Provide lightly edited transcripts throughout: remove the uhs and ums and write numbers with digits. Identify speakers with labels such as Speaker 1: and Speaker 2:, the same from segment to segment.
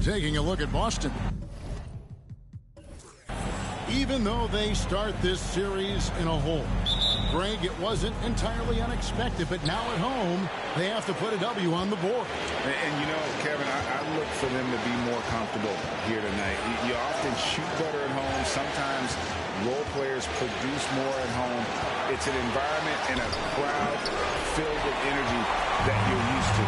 Speaker 1: Taking a look at Boston. Even though they start this series in a hole, Greg, it wasn't entirely unexpected, but now at home, they have to put a W on the board.
Speaker 2: And you know, Kevin, I look for them to be more comfortable here tonight. You often shoot better at home. Sometimes role players produce more at home. It's an environment and a crowd filled with energy that you're used to.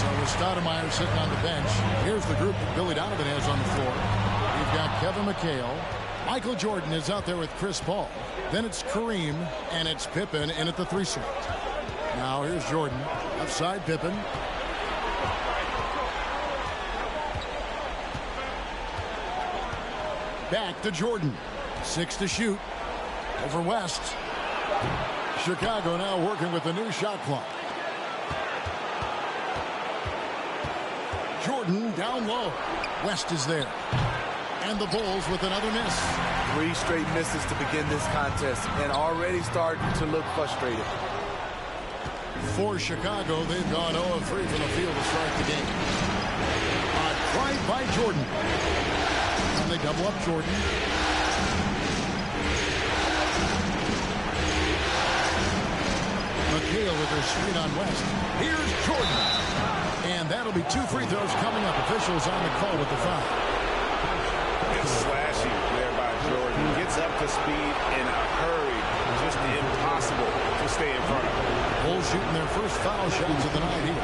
Speaker 1: So with Stoudemire sitting on the bench, here's the group that Billy Donovan has on the floor. We've got Kevin McHale. Michael Jordan is out there with Chris Paul. Then it's Kareem, and it's Pippen in at the 3 slot. Now here's Jordan. Outside Pippen. Back to Jordan. 6 to shoot. Over West. Chicago now working with the new shot clock. Jordan down low. West is there. And the Bulls with another miss.
Speaker 3: 3 straight misses to begin this contest and already starting to look frustrated.
Speaker 1: For Chicago, they've gone 0 of 3 from the field to start the game. A drive by Jordan. And they double up Jordan. McHale with her screen on West. Here's Jordan. And that'll be 2 free throws coming up. Officials on the call with the foul.
Speaker 2: Slashing there by Jordan. Gets up to speed in a hurry. Just impossible to stay in front of.
Speaker 1: Bulls shooting their first foul shots of the night here.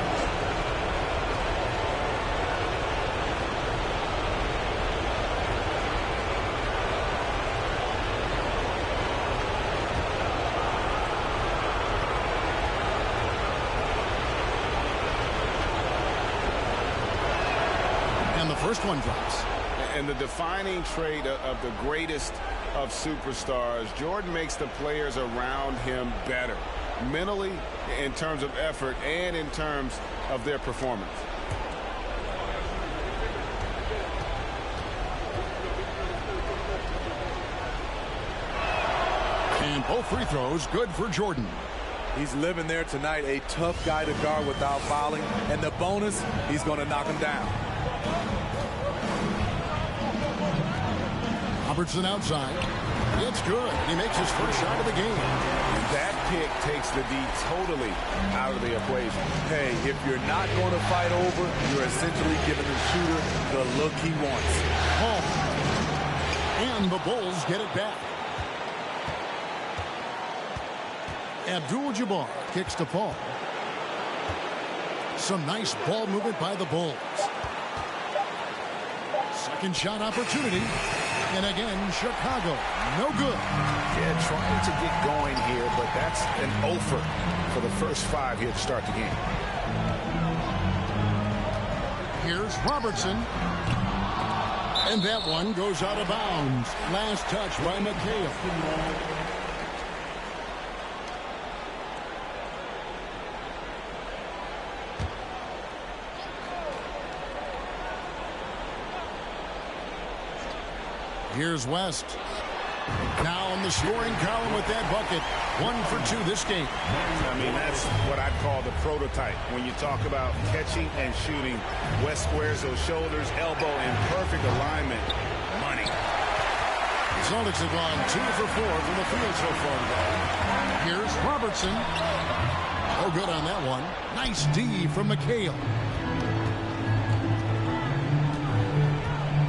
Speaker 1: And the first one drops.
Speaker 2: And the defining trait of the greatest of superstars, Jordan makes the players around him better, mentally, in terms of effort, and in terms of their performance.
Speaker 1: And both free throws good for Jordan.
Speaker 3: He's living there tonight, a tough guy to guard without fouling, and the bonus, he's going to knock him down.
Speaker 1: Robertson outside. It's good. He makes his first shot of the game.
Speaker 2: And that pick takes the D totally out of the equation.
Speaker 3: Hey, if you're not going to fight over, you're essentially giving the shooter the look he wants.
Speaker 1: Paul. And the Bulls get it back. Abdul-Jabbar kicks to Paul. Some nice ball movement by the Bulls. Second shot opportunity. And again, Chicago, no good.
Speaker 2: Yeah, trying to get going here, but that's an offer for the first 5 here to start the game.
Speaker 1: Here's Robertson. And that one goes out of bounds. Last touch by McHale. Here's West. Now in the scoring column with that bucket. 1 for 2 this game.
Speaker 2: I mean, that's what I'd call the prototype. When you talk about catching and shooting, West squares those shoulders, elbow in perfect alignment. Money.
Speaker 1: The Celtics have gone 2 for 4 from the field so far today. Here's Robertson. Oh, good on that one. Nice D from McHale.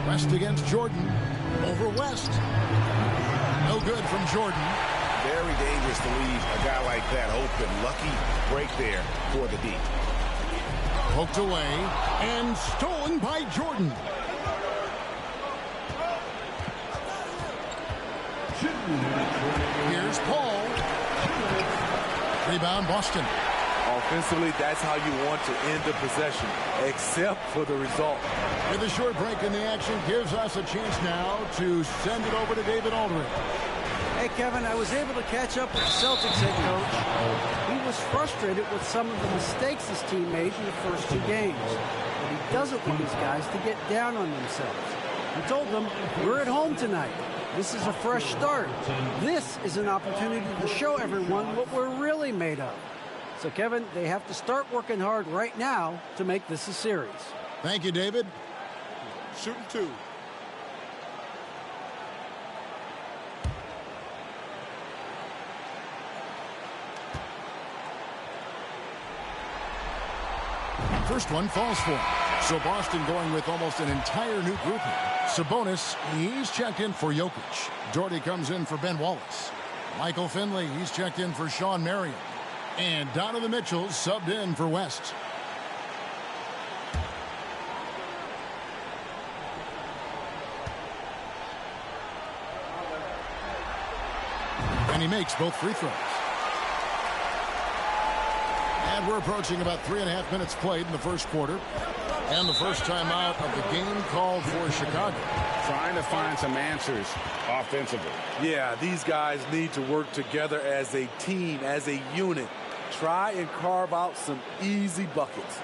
Speaker 1: West against Jordan. Over West. No good from Jordan.
Speaker 2: Very dangerous to leave a guy like that open. Lucky break there for the D.
Speaker 1: Poked away and stolen by Jordan. Here's Paul. Rebound Boston.
Speaker 3: Offensively, that's how you want to end the possession, except for the result.
Speaker 1: With a short break in the action, gives us a chance now to send it over to David Aldridge.
Speaker 4: Hey, Kevin, I was able to catch up with the Celtics head coach. He was frustrated with some of the mistakes his team made in the first 2 games. But he doesn't want his guys to get down on themselves. He told them, we're at home tonight. This is a fresh start. This is an opportunity to show everyone what we're really made of. So, Kevin, they have to start working hard right now to make this a series.
Speaker 1: Thank you, David.
Speaker 3: shooting 2.
Speaker 1: First one falls for him. So Boston going with almost an entire new group here. Sabonis, he's checked in for Jokic. Doherty comes in for Ben Wallace. Michael Finley, he's checked in for Sean Marion. And Donovan Mitchell subbed in for West. And he makes both free throws. And we're approaching about 3.5 minutes played in the first quarter. And the first time out of the game called for Chicago.
Speaker 2: Trying to find some answers offensively.
Speaker 3: Yeah, these guys need to work together as a team, as a unit. Try and carve out some easy buckets.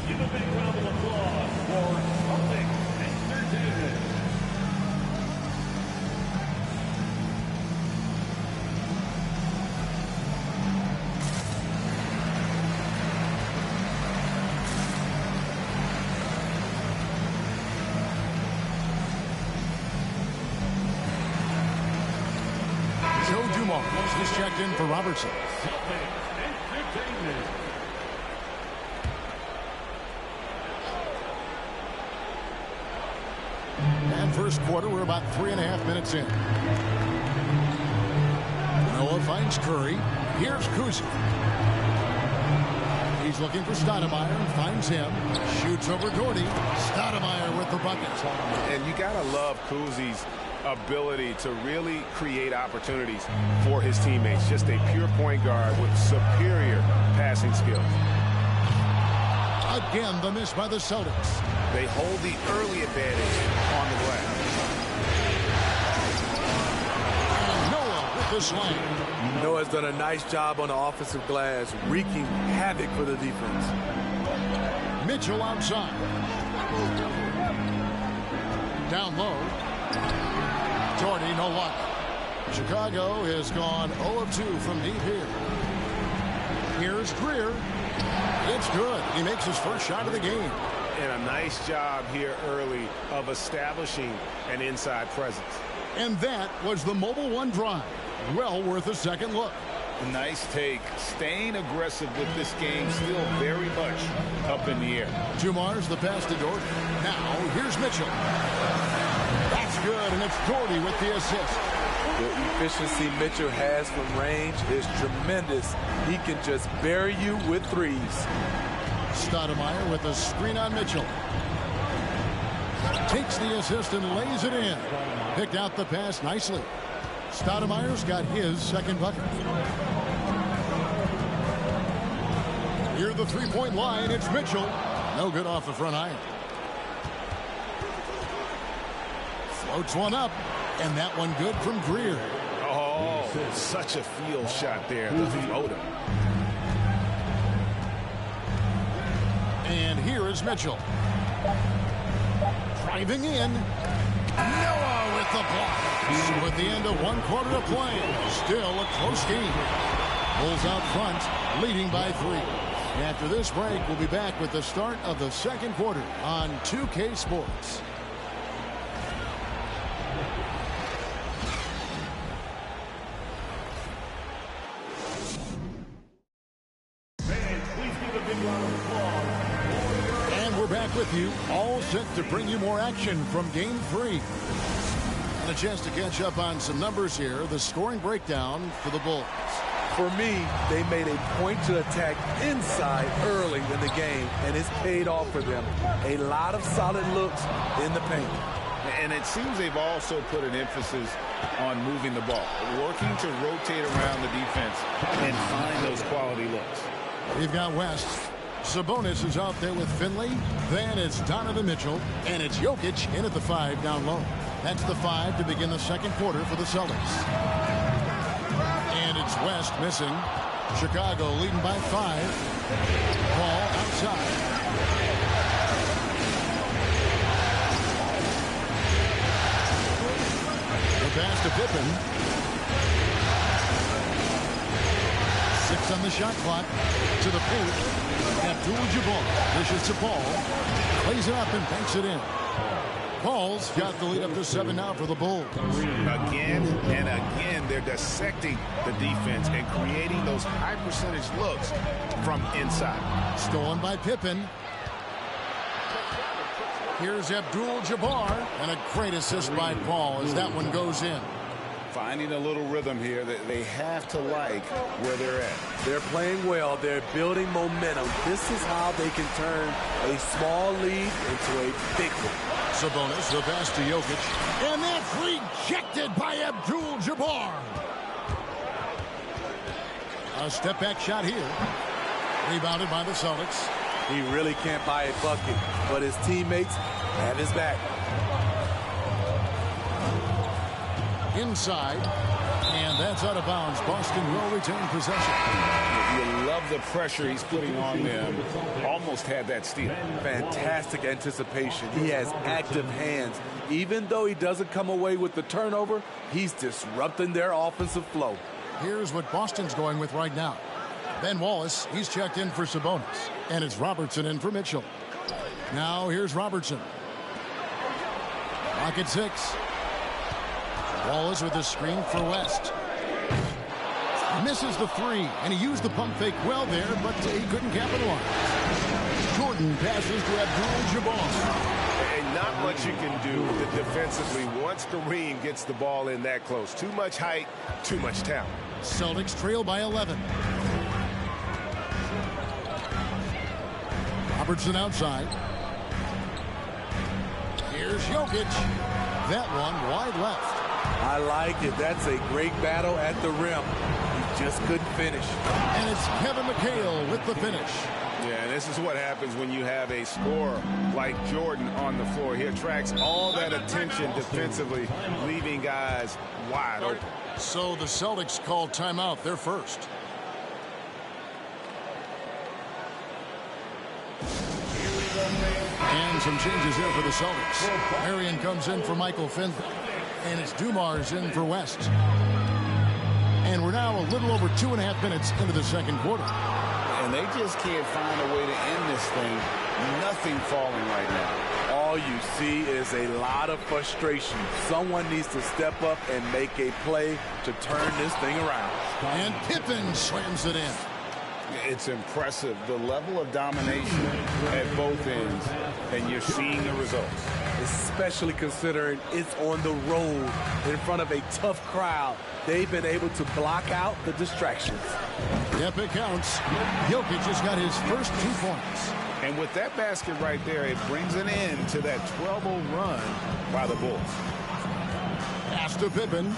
Speaker 5: Give a big round of applause for Celtics Entertainment.
Speaker 1: Joe Dumars is checked in for Robertson.
Speaker 5: Celtics Entertainment.
Speaker 1: And first quarter, we're about 3.5 minutes in. Noah finds Curry. Here's Kuzi. He's looking for Stoudemire and finds him. Shoots over Doherty. Stoudemire with the bucket.
Speaker 2: And you got to love Kuzi's ability to really create opportunities for his teammates. Just a pure point guard with superior passing skills.
Speaker 1: Again, the miss by the Celtics.
Speaker 2: They hold the early advantage on the glass.
Speaker 1: And Noah with the slam.
Speaker 3: Noah's done a nice job on the offensive glass, wreaking havoc for the defense.
Speaker 1: Mitchell outside. Down low. Doherty, no luck. Chicago has gone 0 of 2 from deep here. Here's Greer. It's good. He makes his first shot of the game.
Speaker 2: And a nice job here early of establishing an inside presence.
Speaker 1: And that was the Mobile One drive. Well worth a second look.
Speaker 2: Nice take. Staying aggressive with this game, still very much up in the air.
Speaker 1: Dumars the pass to Doherty. Now here's Mitchell. That's good, and it's Doherty with the assist.
Speaker 3: The efficiency Mitchell has from range is tremendous. He can just bury you with threes.
Speaker 1: Stoudemire with a screen on Mitchell. Takes the assist and lays it in. Picked out the pass nicely. Stoudemire's got his second bucket. Near the three-point line, it's Mitchell. No good off the front iron. Floats one up, and that one good from Greer.
Speaker 2: Oh, such a field shot there, the floater.
Speaker 1: And here is Mitchell. Driving in. Noah with the block. So at the end of one quarter of play, still a close game. Bulls out front, leading by 3. After this break, we'll be back with the start of the second quarter on 2K Sports. Back with you, all set to bring you more action from Game 3. And a chance to catch up on some numbers here. The scoring breakdown for the Bulls.
Speaker 3: For me, they made a point to attack inside early in the game, and it's paid off for them. A lot of solid looks in the paint.
Speaker 2: And it seems they've also put an emphasis on moving the ball, working to rotate around the defense and find those quality looks.
Speaker 1: We've got West. Sabonis is out there with Finley. Then it's Donovan Mitchell. And it's Jokic in at the 5 down low. That's the 5 to begin the second quarter for the Celtics. And it's West missing. Chicago leading by 5. Ball outside. The pass to Pippen. 6 on the shot clock to the paint. Abdul-Jabbar dishes to Paul. Plays it up and banks it in. Paul's got the lead up to 7 now for the Bulls.
Speaker 2: Again and again, they're dissecting the defense and creating those high percentage looks from inside.
Speaker 1: Stolen by Pippen. Here's Abdul-Jabbar, and a great assist by Paul as that one goes in.
Speaker 2: Finding a little rhythm here that they have to like where they're at.
Speaker 3: They're playing well. They're building momentum. This is how they can turn a small lead into a big one.
Speaker 1: Sabonis, the pass to Jokic, and that's rejected by Abdul-Jabbar. A step-back shot here. Rebounded by the Celtics.
Speaker 3: He really can't buy a bucket, but his teammates have his back.
Speaker 1: Inside, and that's out of bounds. Boston will retain possession.
Speaker 2: You love the pressure he's putting on them. Almost had that steal.
Speaker 3: Fantastic anticipation. He has active hands. Even though he doesn't come away with the turnover, he's disrupting their offensive flow.
Speaker 1: Here's what Boston's going with right now. Ben Wallace, he's checked in for Sabonis. And it's Robertson in for Mitchell. Now here's Robertson. Clock at 6. Wallace with a screen for West. Misses the 3, and he used the pump fake well there, but he couldn't capitalize. Jordan passes to Abdul-Jabbar.
Speaker 6: And not much you can do defensively once Kareem gets the ball in that close. Too much height, too much talent.
Speaker 1: Celtics trail by 11. Robertson outside. Here's Jokic. That one wide left.
Speaker 3: I like it. That's a great battle at the rim. He just couldn't finish.
Speaker 1: And it's Kevin McHale with the finish.
Speaker 2: Yeah, and this is what happens when you have a scorer like Jordan on the floor. He attracts all that attention defensively, leaving guys wide open.
Speaker 1: So the Celtics call timeout. They're first. And some changes here for the Celtics. Marion comes in for Michael Finley. And it's Dumars in for West. And we're now a little over 2.5 minutes into the second quarter.
Speaker 2: And they just can't find a way to end this thing. Nothing falling right now.
Speaker 3: All you see is a lot of frustration. Someone needs to step up and make a play to turn this thing around.
Speaker 1: And Pippen slams it in.
Speaker 2: It's impressive, the level of domination at both ends, and you're seeing the results.
Speaker 3: Especially considering it's on the road in front of a tough crowd. They've been able to block out the distractions.
Speaker 1: Yep, it counts. Jokic just got his first 2 points.
Speaker 2: And with that basket right there, it brings an end to that 12-0 run by the Bulls.
Speaker 1: Pass to Pippen.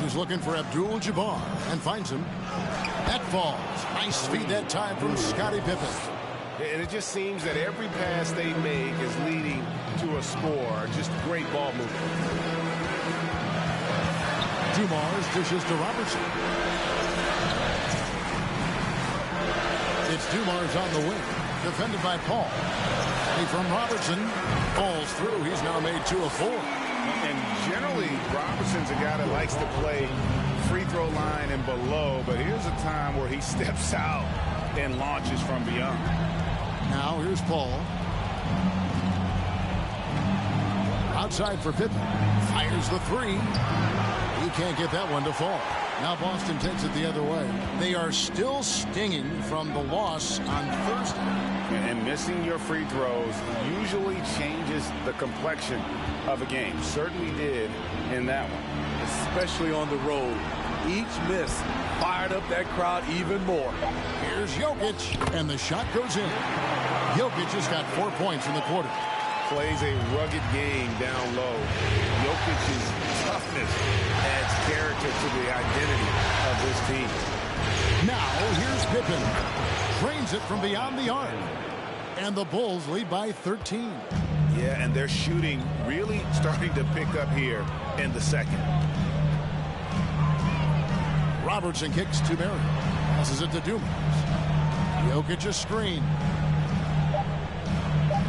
Speaker 1: He's looking for Abdul-Jabbar and finds him. That falls. Nice feed that time from Scottie Pippen.
Speaker 6: And it just seems that every pass they make is leading to a score. Just great ball movement.
Speaker 1: Dumars dishes to Robertson. It's Dumars on the wing. Defended by Paul. From Robertson. Falls through. He's now made 2 of 4.
Speaker 2: And generally, Robertson's a guy that likes to play free throw line and below, but here's a time where he steps out and launches from beyond.
Speaker 1: Now here's Paul. Outside for Pippen. Fires the 3. He can't get that one to fall. Now Boston takes it the other way. They are still stinging from the loss on Thursday.
Speaker 2: And missing your free throws usually changes the complexion of a game. Certainly did in that one.
Speaker 3: Especially on the road. Each miss fired up that crowd even more.
Speaker 1: Here's Jokic, and the shot goes in. Jokic just got 4 points in the quarter.
Speaker 6: Plays a rugged game down low. Jokic's toughness adds character to the identity of this team.
Speaker 1: Now here's Pippen. Drains it from beyond the arc. And the Bulls lead by 13.
Speaker 6: Yeah, and their shooting really starting to pick up here in the second.
Speaker 1: Robertson kicks to Marion. Passes it to Dumars. Jokic a screen.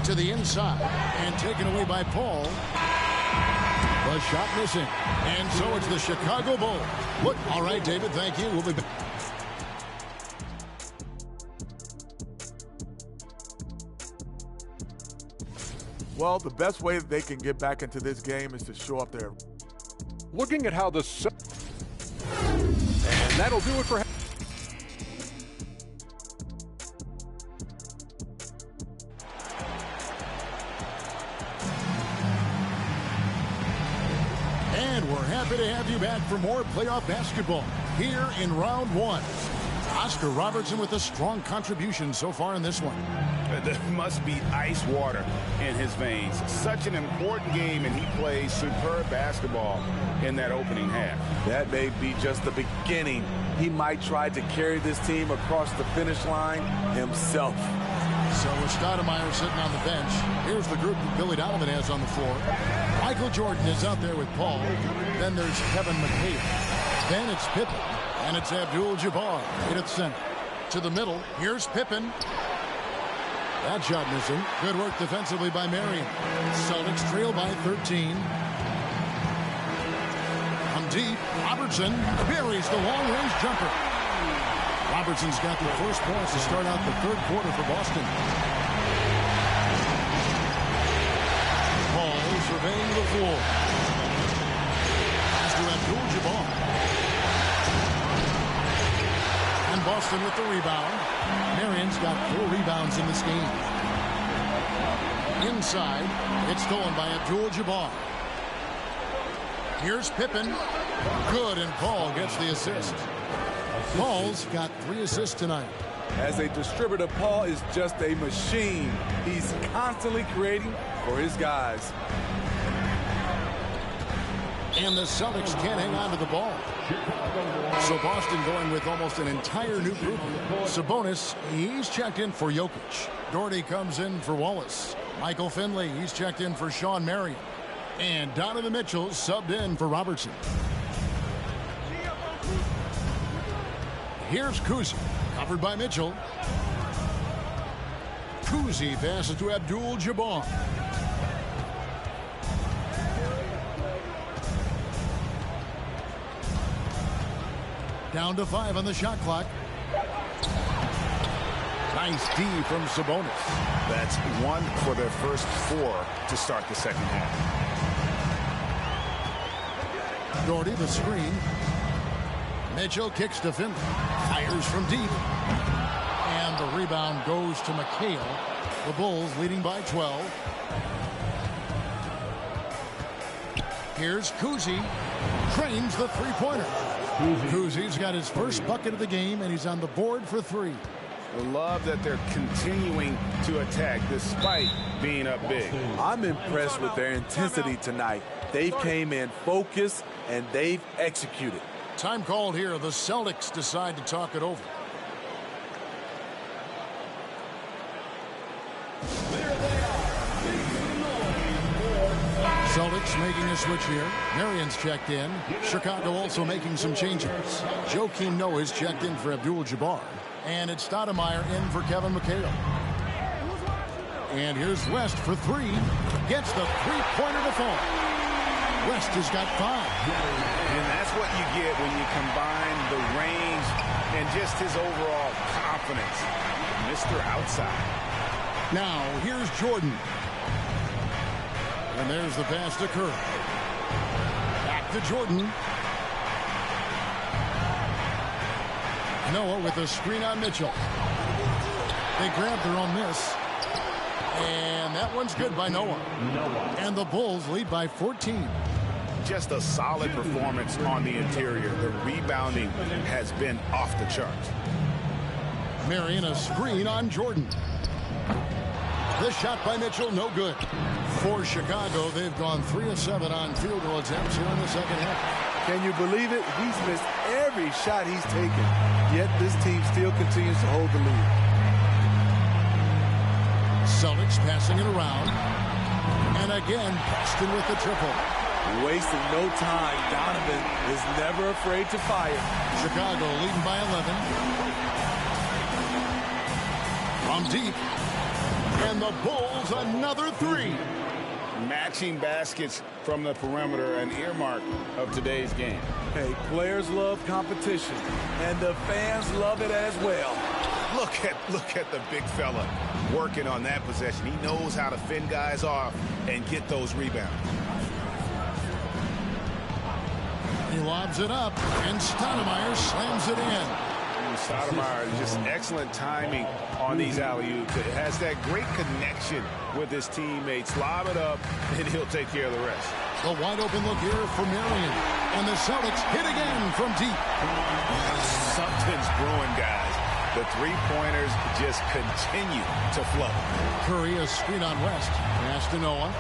Speaker 1: To the inside. And taken away by Paul. The shot missing. And so it's the Chicago Bulls. Look, all right, David, thank you. We'll be back.
Speaker 3: Well, the best way that they can get back into this game is to show up there.
Speaker 7: Looking at how the... And that'll do it for...
Speaker 1: And we're happy to have you back for more playoff basketball here in round one. Oscar Robertson with a strong contribution so far in this one.
Speaker 2: There must be ice water in his veins. Such an important game, and he plays superb basketball in that opening half.
Speaker 3: That may be just the beginning. He might try to carry this team across the finish line himself.
Speaker 1: So with Stoudemire sitting on the bench, here's the group that Billy Donovan has on the floor. Michael Jordan is out there with Paul. Then there's Kevin McHale. Then it's Pippen. And it's Abdul-Jabbar right at center. To the middle, here's Pippen. That shot missing. Good work defensively by Marion. Celtics trail by 13. From deep, Robertson buries the long-range jumper. Robertson's got the first points to start out the third quarter for Boston. Paul surveying the floor. Pass to Abdul-Jabbar. And Boston with the rebound. Marion's got 4 rebounds in this game. Inside, it's stolen by Abdul-Jabbar. Here's Pippen. Good, and Paul gets the assist. Paul's got 3 assists tonight.
Speaker 3: As a distributor, Paul is just a machine. He's constantly creating for his guys.
Speaker 1: And the Celtics can't hang on to the ball. So Boston going with almost an entire new group. Sabonis, he's checked in for Jokic. Doherty comes in for Wallace. Michael Finley, he's checked in for Sean Marion. And Donovan Mitchell subbed in for Robertson. Here's Kuzi, covered by Mitchell. Kuzi passes to Abdul-Jabbar. Down to 5 on the shot clock. Nice D from Sabonis.
Speaker 2: That's 1 for their first 4 to start the second half.
Speaker 1: Doherty the screen. Mitchell kicks to Finley. Fires from deep. And the rebound goes to McHale. The Bulls leading by 12. Here's Kuzi. Trains the three-pointer. Kuzi's got his first bucket of the game, and he's on the board for 3.
Speaker 2: I love that they're continuing to attack despite being up big.
Speaker 3: I'm impressed with their intensity tonight. They came in focused, and they've executed.
Speaker 1: Time called here. The Celtics decide to talk it over. Celtics making a switch here. Marion's checked in. Chicago also making some changes. Joakim Noah is checked in for Abdul-Jabbar. And it's Stoudemire in for Kevin McHale. And here's West for 3. Gets the three-pointer to fall. West has got 5.
Speaker 2: And that's what you get when you combine the range and just his overall confidence. Mr. Outside.
Speaker 1: Now, here's Jordan. And there's the pass to Curry. Back to Jordan. Noah with a screen on Mitchell. They grabbed their own miss. And that one's good by Noah. And the Bulls lead by 14.
Speaker 2: Just a solid performance on the interior. The rebounding has been off the charts.
Speaker 1: Marion a screen on Jordan. The shot by Mitchell, no good. For Chicago, they've gone 3 of 7 on field goal attempts here in the second half.
Speaker 3: Can you believe it? He's missed every shot he's taken. Yet this team still continues to hold the lead.
Speaker 1: Celtics passing it around. And again, Preston with the triple.
Speaker 3: Wasting no time. Donovan is never afraid to fire.
Speaker 1: Chicago leading by 11. From deep. And the Bulls another 3.
Speaker 2: Matching baskets from the perimeter, an earmark of today's game.
Speaker 3: Hey, players love competition, and the fans love it as well.
Speaker 2: Look at the big fella
Speaker 6: working on that possession. He knows how to fend guys off and get those rebounds.
Speaker 1: He lobs it up, and Stoudemire slams it in.
Speaker 6: Stoudemire, just excellent timing on these alley-oops. It has that great connection with his teammates. Lob it up, and he'll take care of the rest.
Speaker 1: The wide open look here for Marion. And the Celtics hit again from deep.
Speaker 6: Something's brewing, guys. The three-pointers just continue to flow.
Speaker 1: Curry, a screen on West. Pass to Noah.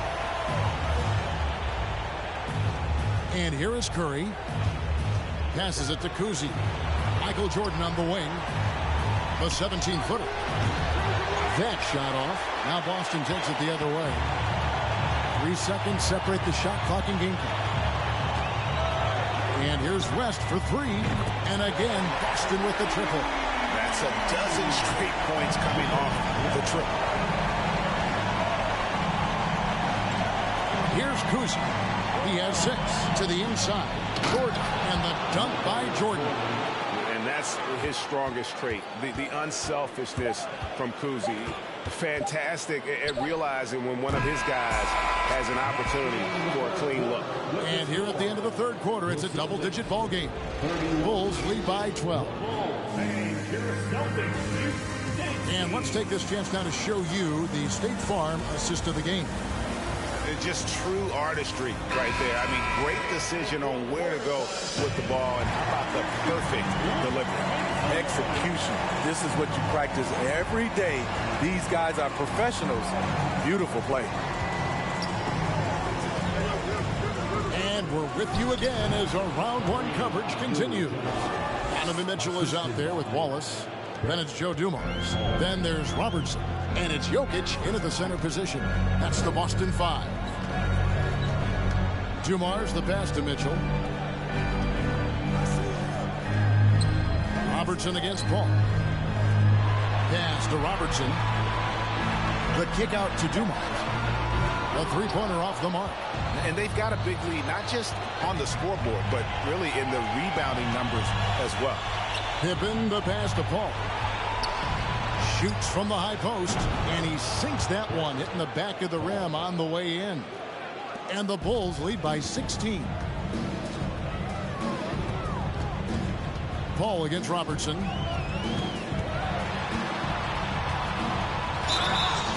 Speaker 1: And here is Curry. Passes it to Kuzi. Michael Jordan on the wing. The 17-footer. That shot off. Now Boston takes it the other way. 3 seconds separate the shot clock and game clock. And here's West for 3. And again, Boston with the triple.
Speaker 6: That's a dozen straight points coming off the triple.
Speaker 1: Here's Kuzi. He has 6 to the inside. Jordan and the dunk by Jordan.
Speaker 6: And that's his strongest trait, the unselfishness from Kuzi. Fantastic at realizing when one of his guys has an opportunity for a clean look.
Speaker 1: And here at the end of the third quarter, it's a double-digit ball game. Bulls lead by 12. And let's take this chance now to show you the State Farm assist of the game.
Speaker 6: It's just true artistry right there. I mean, great decision on where to go with the ball, and how about the perfect delivery.
Speaker 3: Execution. This is what you practice every day. These guys are professionals. Beautiful play.
Speaker 1: And we're with you again as our round 1 coverage continues. Donovan Mitchell is out there with Wallace. Then it's Joe Dumars. Then there's Robertson. And it's Jokic into the center position. That's the Boston 5. Dumars the pass to Mitchell. Robertson against Paul. Pass to Robertson. The kick out to Dumars. A three-pointer off the mark.
Speaker 6: And they've got a big lead, not just on the scoreboard, but really in the rebounding numbers as well.
Speaker 1: Pippen the pass to Paul. Shoots from the high post, and he sinks that one, hitting the back of the rim on the way in. And the Bulls lead by 16. Paul against Robertson.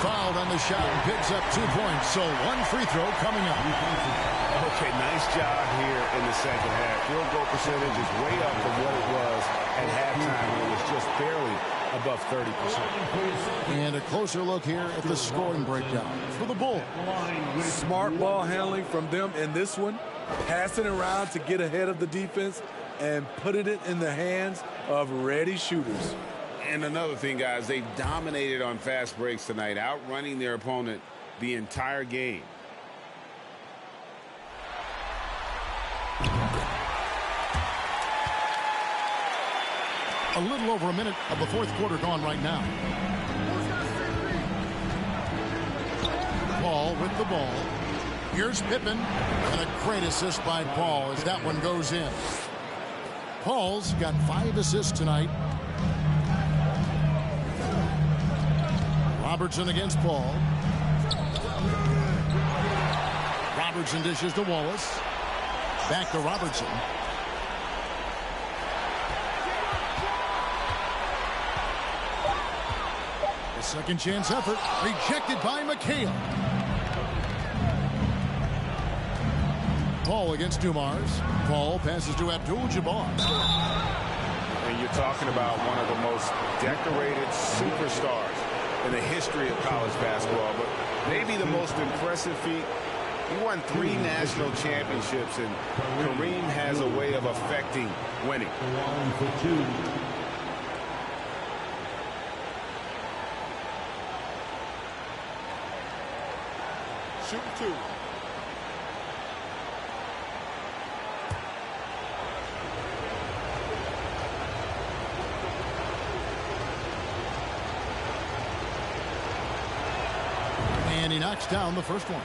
Speaker 1: Fouled on the shot and picks up 2 points. So 1 free throw coming up.
Speaker 6: Okay, nice job here in the second half. Field goal percentage is way up from what it was at halftime, when it was just barely above 30%.
Speaker 1: And a closer look here at the scoring breakdown for the Bulls.
Speaker 3: Smart ball handling from them in this one. Passing around to get ahead of the defense and putting it in the hands of ready shooters.
Speaker 6: And another thing, guys, they've dominated on fast breaks tonight, outrunning their opponent the entire game.
Speaker 1: A little over a minute of the fourth quarter gone right now. Paul with the ball. Here's Pippen. And a great assist by Paul as that one goes in. Paul's got 5 assists tonight. Robertson against Paul. Robertson dishes to Wallace. Back to Robertson. A second chance effort. Rejected by McHale. Paul against Dumars. Paul passes to Abdul-Jabbar.
Speaker 6: And you're talking about one of the most decorated superstars in the history of college basketball, but maybe the most impressive feat. He won 3 national championships, and Kareem has a way of affecting winning.
Speaker 7: Shoot 2.
Speaker 1: And he knocks down the first one.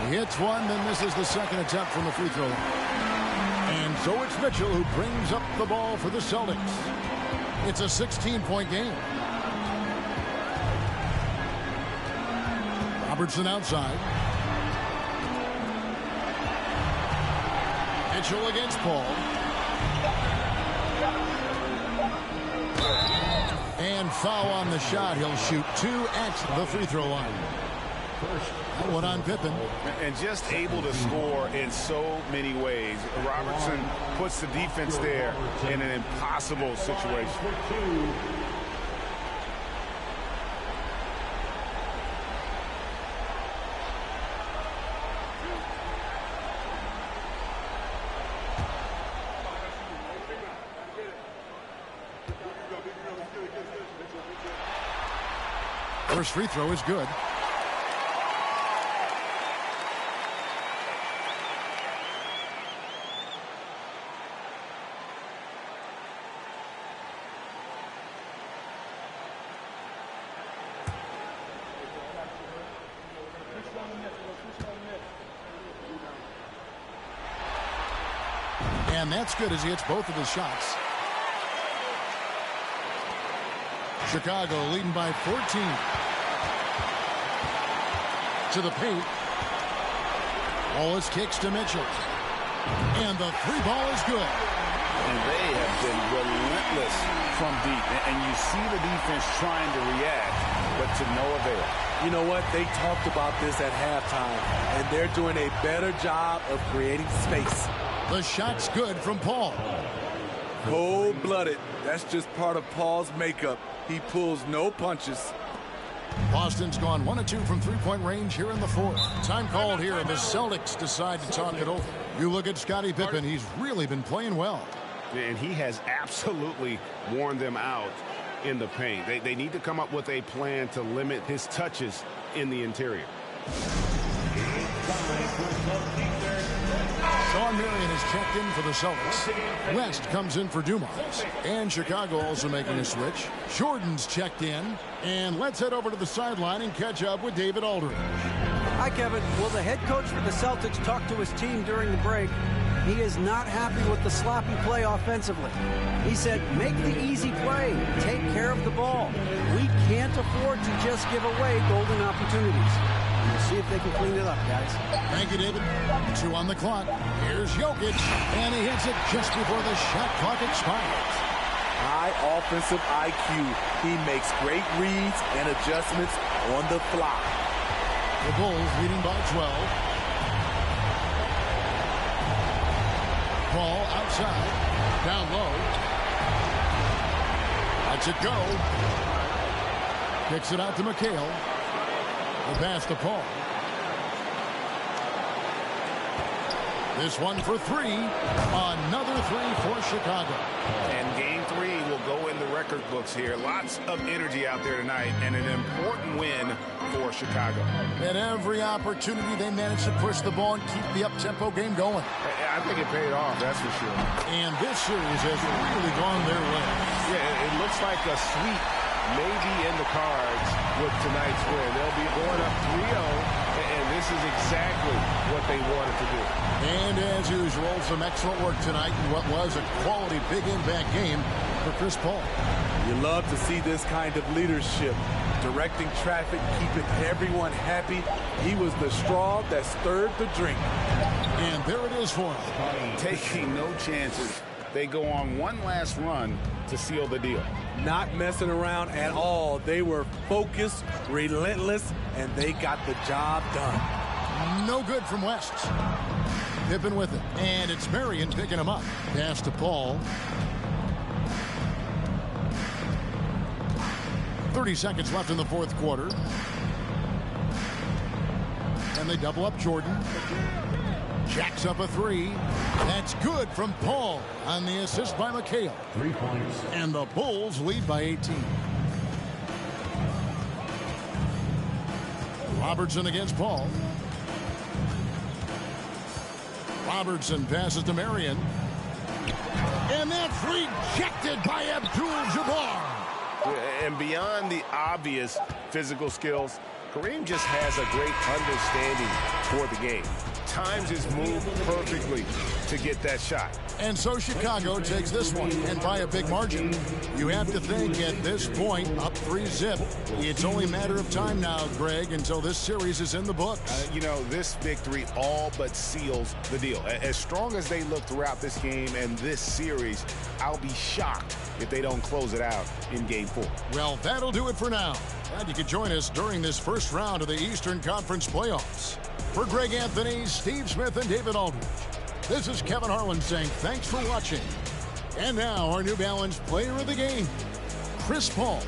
Speaker 1: He hits one, then misses the second attempt from the free throw line. And so it's Mitchell who brings up the ball for the Celtics. It's a 16-point game. Robertson outside. Mitchell against Paul. And foul on the shot. He'll shoot 2 at the free throw line. That one on Pippen.
Speaker 6: And just able to score in so many ways. Robertson puts the defense there in an impossible situation.
Speaker 1: First free throw is good. And that's good as he hits both of his shots. Chicago leading by 14. To the paint. Wallace kicks to Mitchell. And the three ball is good.
Speaker 6: And they have been relentless from deep. And you see the defense trying to react, but to no avail.
Speaker 3: You know what? They talked about this at halftime, and they're doing a better job of creating space.
Speaker 1: The shot's good from Paul.
Speaker 3: Cold-blooded. That's just part of Paul's makeup. He pulls no punches.
Speaker 1: Boston's gone 1 of 2 from three-point range here in the fourth. Time called here. The Celtics decide to talk it over. You look at Scottie Pippen. He's really been playing well.
Speaker 6: And he has absolutely worn them out in the paint. They need to come up with a plan to limit his touches in the interior.
Speaker 1: Sean Marion is checked in for the Celtics. West comes in for Dumars. And Chicago also making a switch. Jordan's checked in. And let's head over to the sideline and catch up with David Aldridge.
Speaker 4: Hi, Kevin. Well, the head coach for the Celtics talked to his team during the break. He is not happy with the sloppy play offensively. He said, make the easy play. Take care of the ball. We can't afford to just give away golden opportunities. We'll see if they can clean it up, guys.
Speaker 1: Thank you, David. 2 on the clock. Here's Jokic, and he hits it just before the shot clock expires.
Speaker 3: High offensive IQ. He makes great reads and adjustments on the fly.
Speaker 1: The Bulls leading by 12. Ball outside. Down low. Lets it go. Kicks it out to McHale. The pass to Paul. This one for 3. Another 3 for Chicago.
Speaker 6: And game 3 will go in the record books here. Lots of energy out there tonight and an important win for Chicago.
Speaker 1: At every opportunity, they managed to push the ball and keep the up-tempo game going.
Speaker 6: I think it paid off, that's for sure.
Speaker 1: And this series has really gone their way.
Speaker 6: Yeah, it looks like a sweep maybe in the cards with tonight's win. They'll be going up 3-0, and this is exactly what they wanted to do.
Speaker 1: And as usual, some excellent work tonight in what was a quality big impact game for Chris Paul.
Speaker 3: You love to see this kind of leadership. Directing traffic, keeping everyone happy. He was the straw that stirred the drink.
Speaker 1: And there it is for him.
Speaker 6: Taking no chances. They go on one last run to seal the deal.
Speaker 3: Not messing around at all. They were focused, relentless, and they got the job done.
Speaker 1: No good from West. Pippen with it. And it's Marion picking him up. Pass to Paul. 30 seconds left in the fourth quarter. And they double up Jordan. Jacks up a 3. That's good from Paul on the assist by McHale.
Speaker 5: 3 points.
Speaker 1: And the Bulls lead by 18. Robertson against Paul. Robertson passes to Marion. And that's rejected by Abdul-Jabbar.
Speaker 6: And beyond the obvious physical skills, Kareem just has a great understanding for the game. Times his move perfectly to get that shot.
Speaker 1: And so Chicago takes this one, and by a big margin. You have to think at this point, up 3-zip. It's only a matter of time now, Greg, until this series is in the books.
Speaker 6: You know, this victory all but seals the deal. As strong as they look throughout this game and this series, I'll be shocked if they don't close it out in Game 4.
Speaker 1: Well, that'll do it for now. And you can join us during this first round of the Eastern Conference playoffs. For Greg Anthony, Steve Smith, and David Aldridge, this is Kevin Harlan saying thanks for watching. And now our New Balance player of the game, Chris Paul.